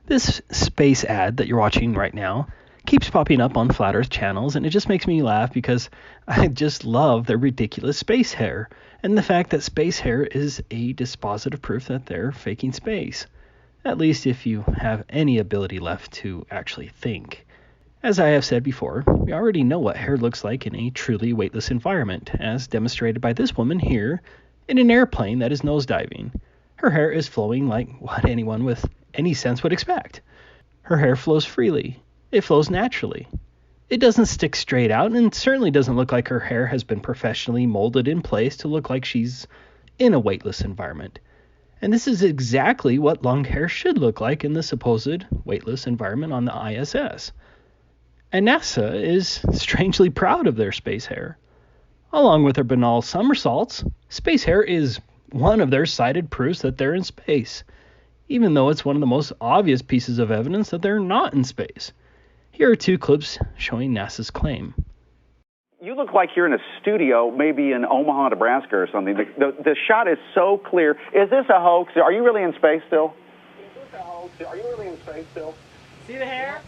This space ad that you're watching right now keeps popping up on Flat Earth channels, and it just makes me laugh because I just love their ridiculous space hair and the fact that space hair is a dispositive proof that they're faking space. At least if you have any ability left to actually think. As I have said before, we already know what hair looks like in a truly weightless environment, as demonstrated by this woman here in an airplane that is nosediving. Her hair is flowing like what anyone with any sense would expect. Her hair flows freely. It flows naturally. It doesn't stick straight out, and certainly doesn't look like her hair has been professionally molded in place to look like she's in a weightless environment. And this is exactly what long hair should look like in the supposed weightless environment on the ISS. And NASA is strangely proud of their space hair. Along with their banal somersaults, space hair is one of their cited proofs that they're in space, even though it's one of the most obvious pieces of evidence that they're not in space. Here are two clips showing NASA's claim. You look like you're in a studio, maybe in Omaha, Nebraska or something. The shot is so clear. Is this a hoax? Are you really in space still? Is this a hoax? Are you really in space still? See the hair?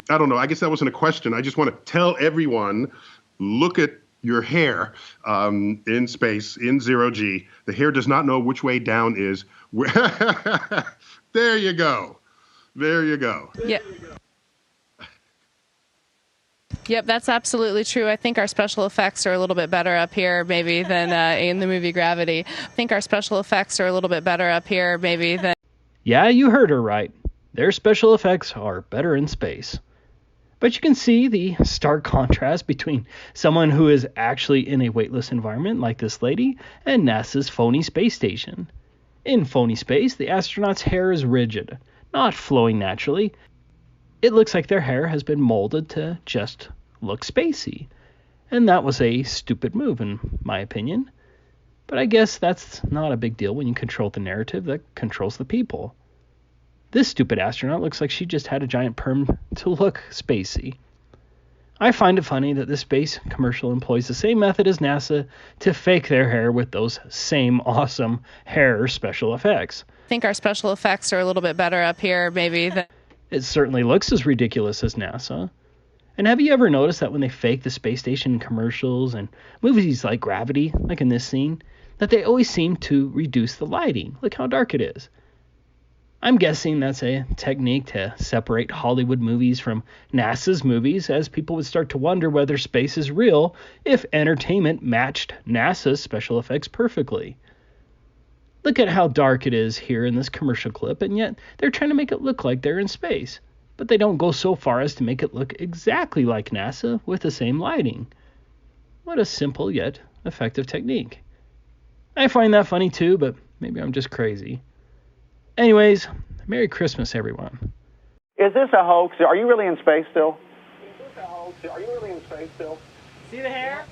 I don't know. I guess that wasn't a question. I just want to tell everyone, look at your hair in space, in zero G. The hair does not know which way down is. There you go. There you go. Yeah. Yep, that's absolutely true. I think our special effects are a little bit better up here maybe than in the movie Gravity. I think our special effects are a little bit better up here maybe than... Yeah, you heard her right. Their special effects are better in space. But you can see the stark contrast between someone who is actually in a weightless environment like this lady and NASA's phony space station. In phony space, the astronauts' hair is rigid, not flowing naturally. It looks like their hair has been molded to just look spacey. And that was a stupid move, in my opinion. But I guess that's not a big deal when you control the narrative that controls the people. This stupid astronaut looks like she just had a giant perm to look spacey. I find it funny that this space commercial employs the same method as NASA to fake their hair with those same awesome hair special effects. I think our special effects are a little bit better up here maybe than... It certainly looks as ridiculous as NASA. And have you ever noticed that when they fake the space station commercials and movies like Gravity, like in this scene, that they always seem to reduce the lighting? Look how dark it is. I'm guessing that's a technique to separate Hollywood movies from NASA's movies, as people would start to wonder whether space is real if entertainment matched NASA's special effects perfectly. Look at how dark it is here in this commercial clip, and yet they're trying to make it look like they're in space. But they don't go so far as to make it look exactly like NASA with the same lighting. What a simple yet effective technique. I find that funny too, but maybe I'm just crazy. Anyways, Merry Christmas, everyone. Is this a hoax? Are you really in space still? Is this a hoax? Are you really in space still? See the hair?